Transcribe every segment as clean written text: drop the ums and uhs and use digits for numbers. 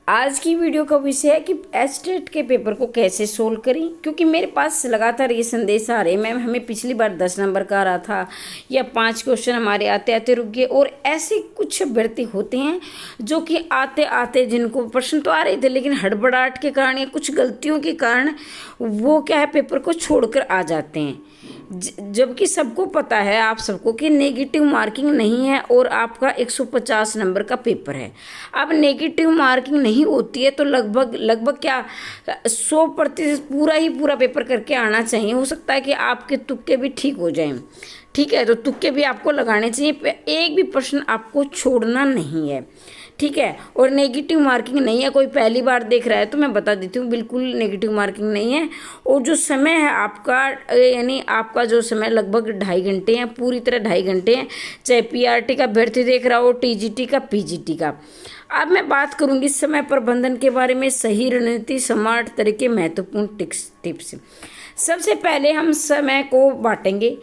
आज की वीडियो का विषय है कि एस्टेट के पेपर को कैसे सोल्व करें। क्योंकि मेरे पास लगातार ये संदेश आ रहे, मैम हमें पिछली बार 10 नंबर का आ रहा था या 5 क्वेश्चन हमारे आते आते रुक गए। और ऐसे कुछ अभ्यर्थी होते हैं जो कि आते आते जिनको प्रश्न तो आ रहे थे लेकिन हड़बड़ाहट के कारण या कुछ गलतियों के कारण वो क्या है पेपर को छोड़कर आ जाते हैं। जबकि सबको पता है, आप सबको, कि नेगेटिव मार्किंग नहीं है और आपका 150 नंबर का पेपर है। अब नेगेटिव मार्किंग नहीं होती है तो लगभग लगभग क्या 100% पूरा ही पूरा पेपर करके आना चाहिए। हो सकता है कि आपके तुक्के भी ठीक हो जाएं, ठीक है, तो तुक्के भी आपको लगाने चाहिए। एक भी प्रश्न आपको छोड़ना नहीं है, ठीक है। और नेगेटिव मार्किंग नहीं है। कोई पहली बार देख रहा है तो मैं बता देती हूँ, बिल्कुल नेगेटिव मार्किंग नहीं है। और जो समय है आपका, यानी आपका जो समय लगभग 2.5 घंटे हैं, पूरी तरह 2.5 घंटे हैं, चाहे पीआरटी का अभ्यर्थी देख रहा हो, टीजीटी का, पीजीटी का। अब मैं बात करूंगी समय प्रबंधन के बारे में, सही रणनीति, स्मार्ट तरीके, महत्वपूर्ण टिप्स। सबसे पहले हम समय को बांटेंगे।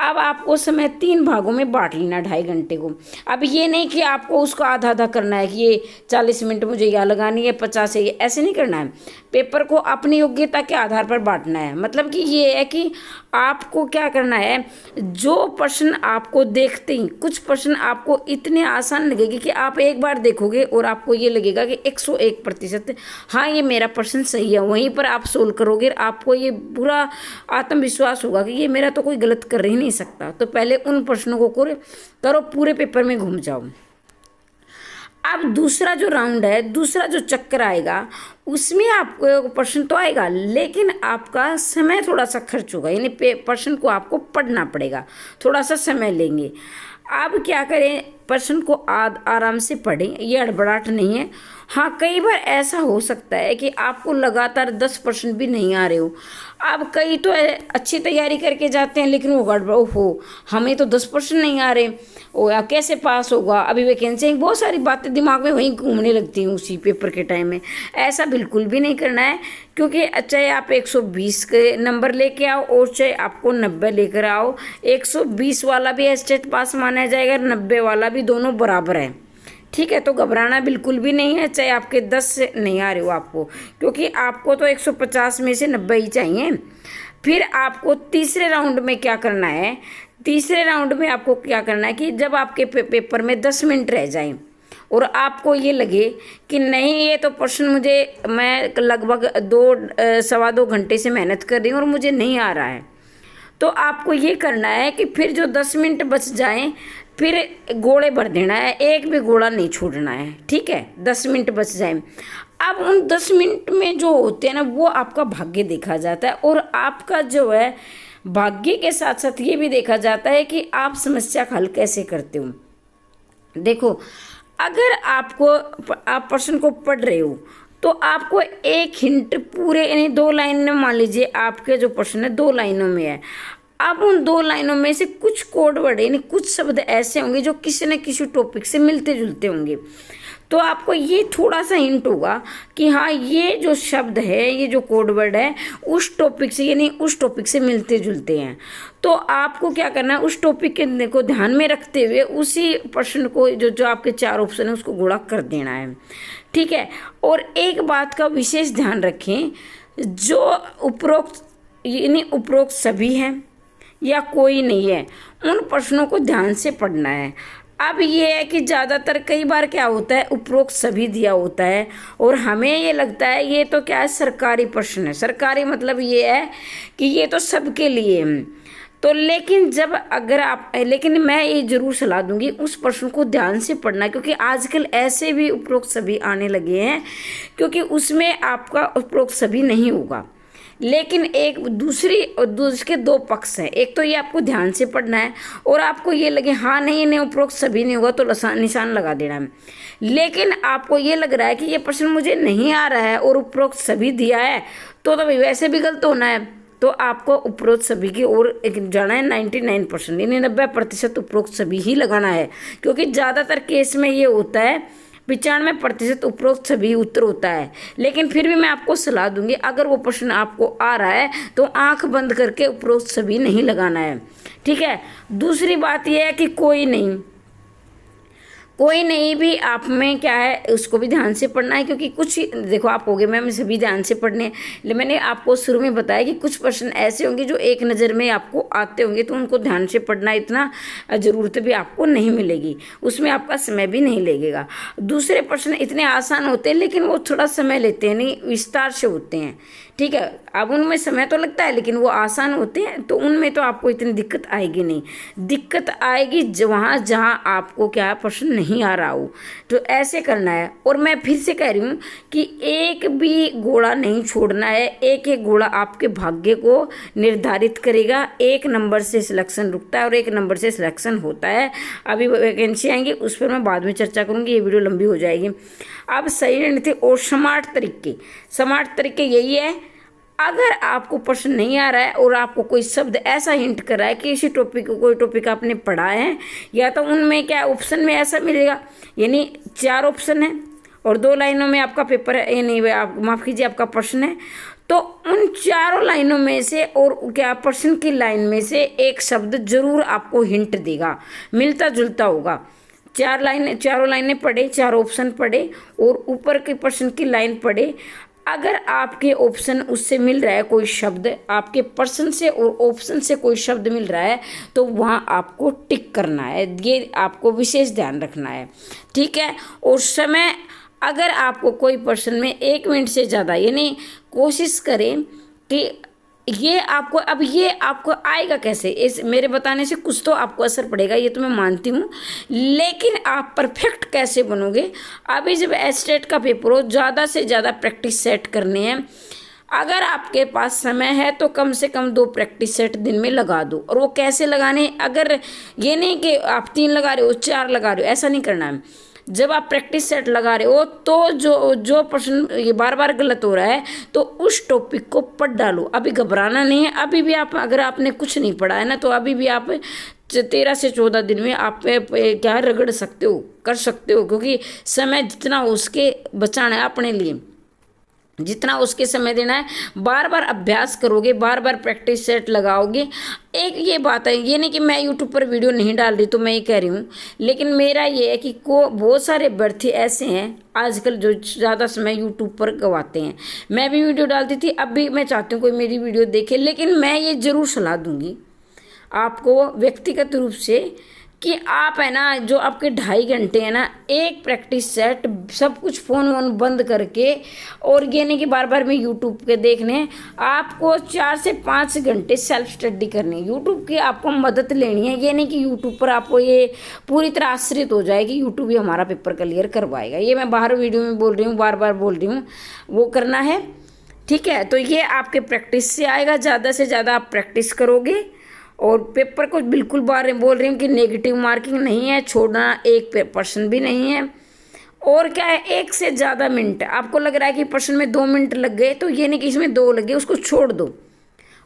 अब आपको समय 3 भागों में बांट लेना, 2.5 घंटे को। अब ये नहीं कि आपको उसको आधा आधा करना है कि ये 40 मिनट मुझे यह लगानी है, 50 है, ये ऐसे नहीं करना है। पेपर को अपनी योग्यता के आधार पर बांटना है। मतलब कि ये है कि आपको क्या करना है, जो प्रश्न आपको देखते ही कुछ प्रश्न आपको इतने आसान लगेंगे कि आप एक बार देखोगे और आपको ये लगेगा कि 101% हाँ ये मेरा प्रश्न सही है। वहीं पर आप सोल्व करोगे, आपको ये पूरा आत्मविश्वास होगा कि ये मेरा तो कोई गलत कर ही नहीं सकता। तो पहले उन प्रश्नों को करो, पूरे पेपर में घूम जाओ। अब दूसरा जो राउंड है, दूसरा जो चक्कर आएगा, उसमें आपको प्रश्न तो आएगा लेकिन आपका समय थोड़ा सा खर्च होगा। यानी प्रश्न को आपको पढ़ना पड़ेगा, थोड़ा सा समय लेंगे। अब क्या करें, प्रश्न को आराम से पढ़ें, ये हड़बड़ाहट नहीं है। हाँ, कई बार ऐसा हो सकता है कि आपको लगातार 10 प्रश्न भी नहीं आ रहे हो। अब कई तो अच्छी तैयारी करके जाते हैं लेकिन वो गड़बड़ हो, हमें तो 10 प्रश्न नहीं आ रहे, ओ या कैसे पास होगा, अभी वैकेंसी, बहुत सारी बातें दिमाग में वहीं घूमने लगती हैं उसी पेपर के टाइम में। ऐसा बिल्कुल भी नहीं करना है। क्योंकि चाहे आप 120 के नंबर लेके आओ और चाहे आपको 90 लेकर आओ, 120 वाला भी एस्टेट पास माना जाएगा, 90 वाला भी, दोनों बराबर है, ठीक है। तो घबराना बिल्कुल भी नहीं है, चाहे आपके 10 से नहीं आ रहे हो आपको, क्योंकि आपको तो 150 में से 90 ही चाहिए। फिर आपको तीसरे राउंड में क्या करना है, तीसरे राउंड में आपको क्या करना है कि जब आपके पेपर में 10 मिनट रह जाएं और आपको ये लगे कि नहीं ये तो प्रश्न मुझे, मैं लगभग 2 सवा 2 घंटे से मेहनत कर रही हूँ और मुझे नहीं आ रहा है, तो आपको ये करना है कि फिर जो 10 मिनट बच जाएं फिर गोले भर देना है, एक भी गोला नहीं छोड़ना है, ठीक है। 10 मिनट बच जाए। अब उन 10 मिनट में जो होते हैं ना, वो आपका भाग्य देखा जाता है। और आपका जो है भाग्य के साथ साथ ये भी देखा जाता है कि आप समस्या का हल कैसे करते हो। देखो, अगर आप प्रश्न को पढ़ रहे हो तो आपको एक हिंट पूरे, यानी 2 लाइन में, मान लीजिए आपके जो प्रश्न है 2 लाइनों में है। अब उन 2 लाइनों में से कुछ कोड वर्ड, यानी कुछ शब्द ऐसे होंगे जो किसी न किसी टॉपिक से मिलते जुलते होंगे। तो आपको ये थोड़ा सा हिंट होगा कि हाँ ये जो शब्द है, ये जो कोड वर्ड है, उस टॉपिक से, यानी उस टॉपिक से मिलते जुलते हैं। तो आपको क्या करना है, उस टॉपिक के को ध्यान में रखते हुए उसी प्रश्न को, जो आपके 4 ऑप्शन है, उसको गुणा कर देना है, ठीक है। और एक बात का विशेष ध्यान रखें, जो उपरोक्त, यानी उपरोक्त सभी हैं या कोई नहीं है, उन प्रश्नों को ध्यान से पढ़ना है। अब ये है कि ज़्यादातर कई बार क्या होता है, उपरोक्त सभी दिया होता है और हमें ये लगता है ये तो क्या है, सरकारी प्रश्न है। सरकारी मतलब ये है कि ये तो सबके लिए है। तो लेकिन लेकिन मैं ये जरूर सलाह दूंगी उस प्रश्न को ध्यान से पढ़ना, क्योंकि आजकल ऐसे भी उपरोक्त सभी आने लगे हैं, क्योंकि उसमें आपका उपरोक्त सभी नहीं होगा। लेकिन एक दूसरे 2 पक्ष हैं। एक तो ये आपको ध्यान से पढ़ना है और आपको ये लगे हाँ नहीं उपरोक्त सभी नहीं होगा तो निशान लगा देना है। लेकिन आपको ये लग रहा है कि ये प्रश्न मुझे नहीं आ रहा है और उपरोक्त सभी दिया है तो भाई वैसे भी गलत होना है, तो आपको उपरोक्त सभी की ओर जाना है। 99%, यानी 90% उपरोक्त सभी ही लगाना है, क्योंकि ज़्यादातर केस में ये होता है 95% उपरोक्त सभी उत्तर होता है। लेकिन फिर भी मैं आपको सलाह दूंगी, अगर वो प्रश्न आपको आ रहा है तो आंख बंद करके उपरोक्त सभी नहीं लगाना है, ठीक है। दूसरी बात यह है कि कोई नहीं, कोई नहीं भी आप में क्या है उसको भी ध्यान से पढ़ना है, क्योंकि कुछ देखो आप होगे मैम सभी ध्यान से पढ़ने, लेकिन मैंने आपको शुरू में बताया कि कुछ प्रश्न ऐसे होंगे जो एक नज़र में आपको आते होंगे, तो उनको ध्यान से पढ़ना इतना ज़रूरत भी आपको नहीं मिलेगी, उसमें आपका समय भी नहीं लगेगा। दूसरे प्रश्न इतने आसान होते हैं लेकिन वो थोड़ा समय लेते हैं, नहीं विस्तार से होते हैं, ठीक है। अब उनमें समय तो लगता है लेकिन वो आसान होते हैं, तो उनमें तो आपको इतनी दिक्कत आएगी नहीं। दिक्कत आएगी वहाँ जहाँ आपको क्या प्रश्न नहीं आ रहा हो, तो ऐसे करना है। और मैं फिर से कह रही हूँ कि एक भी घोड़ा नहीं छोड़ना है, एक एक घोड़ा आपके भाग्य को निर्धारित करेगा। एक नंबर से सिलेक्शन रुकता है और एक नंबर से सिलेक्शन होता है। अभी वैकेंसी आएंगी उस पर मैं बाद में चर्चा करूँगी, ये वीडियो लंबी हो जाएगी। अब सही रणनीति और स्मार्ट तरीके यही है, अगर आपको प्रश्न नहीं आ रहा है और आपको कोई शब्द ऐसा हिंट कर रहा है कि इसी टॉपिक को कोई टॉपिक आपने पढ़ा है, या तो उनमें क्या ऑप्शन में ऐसा मिलेगा, यानी 4 ऑप्शन है और 2 लाइनों में आपका पेपर है, यानी आप माफ़ कीजिए आपका प्रश्न है, तो उन 4 लाइनों में से और क्या प्रश्न की लाइन में से एक शब्द जरूर आपको हिंट देगा, मिलता जुलता होगा। 4 लाइनें पढ़े, 4 ऑप्शन पढ़े और ऊपर के प्रश्न की लाइन पढ़े। अगर आपके ऑप्शन उससे मिल रहा है, कोई शब्द आपके प्रश्न से और ऑप्शन से कोई शब्द मिल रहा है, तो वहाँ आपको टिक करना है, ये आपको विशेष ध्यान रखना है, ठीक है। और समय, अगर आपको कोई प्रश्न में 1 मिनट से ज़्यादा, यानी कोशिश करें कि ये आपको आएगा कैसे, इस मेरे बताने से कुछ तो आपको असर पड़ेगा, ये तो मैं मानती हूँ, लेकिन आप परफेक्ट कैसे बनोगे। अभी जब एस्टेट का पेपर हो, ज़्यादा से ज़्यादा प्रैक्टिस सेट करने हैं। अगर आपके पास समय है तो कम से कम 2 प्रैक्टिस सेट दिन में लगा दो। और वो कैसे लगाने, अगर ये नहीं कि आप 3 लगा रहे हो 4 लगा रहे हो, ऐसा नहीं करना है। जब आप प्रैक्टिस सेट लगा रहे हो तो जो प्रश्न ये बार बार गलत हो रहा है, तो उस टॉपिक को पढ़ डालो। अभी घबराना नहीं है, अभी भी आप, अगर आपने कुछ नहीं पढ़ा है ना, तो अभी भी आप 13 से 14 दिन में आप क्या रगड़ सकते हो, कर सकते हो, क्योंकि समय जितना उसके बचाना है अपने लिए, जितना उसके समय देना है। बार बार अभ्यास करोगे, बार बार प्रैक्टिस सेट लगाओगे। एक ये बात है, ये नहीं कि मैं यूट्यूब पर वीडियो नहीं डाल रही तो मैं ये कह रही हूँ, लेकिन मेरा ये है कि बहुत सारे अभ्यर्थी ऐसे हैं आजकल जो ज़्यादा समय यूट्यूब पर गवाते हैं। मैं भी वीडियो डालती थी, अब भी मैं चाहती हूँ कोई मेरी वीडियो देखे, लेकिन मैं ये ज़रूर सलाह दूँगी आपको व्यक्तिगत रूप से कि आप है ना, जो आपके 2.5 घंटे है ना, एक प्रैक्टिस सेट, सब कुछ फ़ोन वोन बंद करके, और ये नहीं कि बार बार में यूट्यूब के देखने, आपको 4 से 5 घंटे सेल्फ स्टडी करनी है। यूट्यूब की आपको मदद लेनी है, ये नहीं कि यूट्यूब पर आपको ये पूरी तरह आश्रित हो जाए कि यूट्यूब ही हमारा पेपर क्लियर करवाएगा। ये मैं बाहर वीडियो में बोल रही हूँ, बार बार बोल रही हूँ, वो करना है, ठीक है। तो ये आपके प्रैक्टिस से आएगा, ज़्यादा से ज़्यादा आप प्रैक्टिस करोगे। और पेपर को बिल्कुल बार बोल रही हूँ कि नेगेटिव मार्किंग नहीं है, छोड़ना 1% भी नहीं है। और क्या है, 1 से ज़्यादा मिनट आपको लग रहा है कि प्रश्न में 2 मिनट लग गए, तो ये नहीं कि इसमें 2 लगे, उसको छोड़ दो।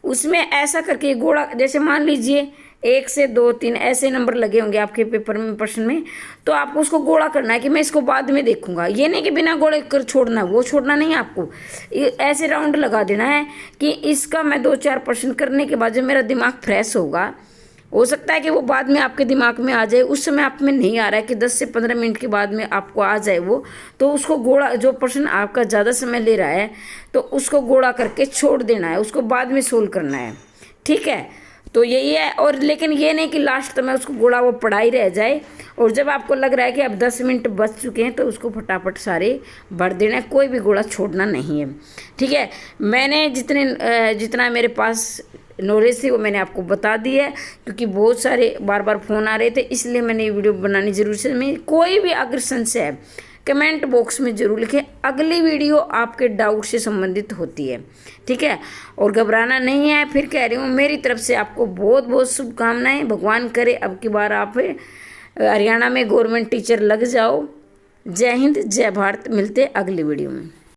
उसमें ऐसा करके घोड़ा, जैसे मान लीजिए 1 से 2 3 ऐसे नंबर लगे होंगे आपके पेपर में, प्रश्न में, तो आपको उसको गोला करना है कि मैं इसको बाद में देखूंगा। ये नहीं कि बिना गोले कर छोड़ना, वो छोड़ना नहीं है आपको, ऐसे राउंड लगा देना है कि इसका मैं 2-4 प्रश्न करने के बाद जब मेरा दिमाग फ्रेश होगा, हो सकता है कि वो बाद में आपके दिमाग में आ जाए, उस समय आप में नहीं आ रहा है कि 10 से 15 मिनट के बाद में आपको आ जाए वो, तो उसको गोला, जो प्रश्न आपका ज़्यादा समय ले रहा है तो उसको गोला करके छोड़ देना है, उसको बाद में सोल्व करना है, ठीक है। तो यही है। और लेकिन ये नहीं कि लास्ट में उसको गोला वो पढ़ा ही रह जाए, और जब आपको लग रहा है कि अब 10 मिनट बच चुके हैं तो उसको फटाफट सारे भर देना है, कोई भी गोला छोड़ना नहीं है, ठीक है। मैंने जितना मेरे पास नॉलेज थी वो मैंने आपको बता दी है, क्योंकि बहुत सारे बार बार फ़ोन आ रहे थे, इसलिए मैंने ये वीडियो बनानी जरूरी से। मैं कोई भी अगर संशय है कमेंट बॉक्स में जरूर लिखें, अगली वीडियो आपके डाउट से संबंधित होती है, ठीक है। और घबराना नहीं है, फिर कह रही हूँ मेरी तरफ से आपको बहुत बहुत शुभकामनाएं। भगवान करे अब की बार आप हरियाणा में गवर्नमेंट टीचर लग जाओ। जय हिंद, जय भारत। मिलते अगली वीडियो में।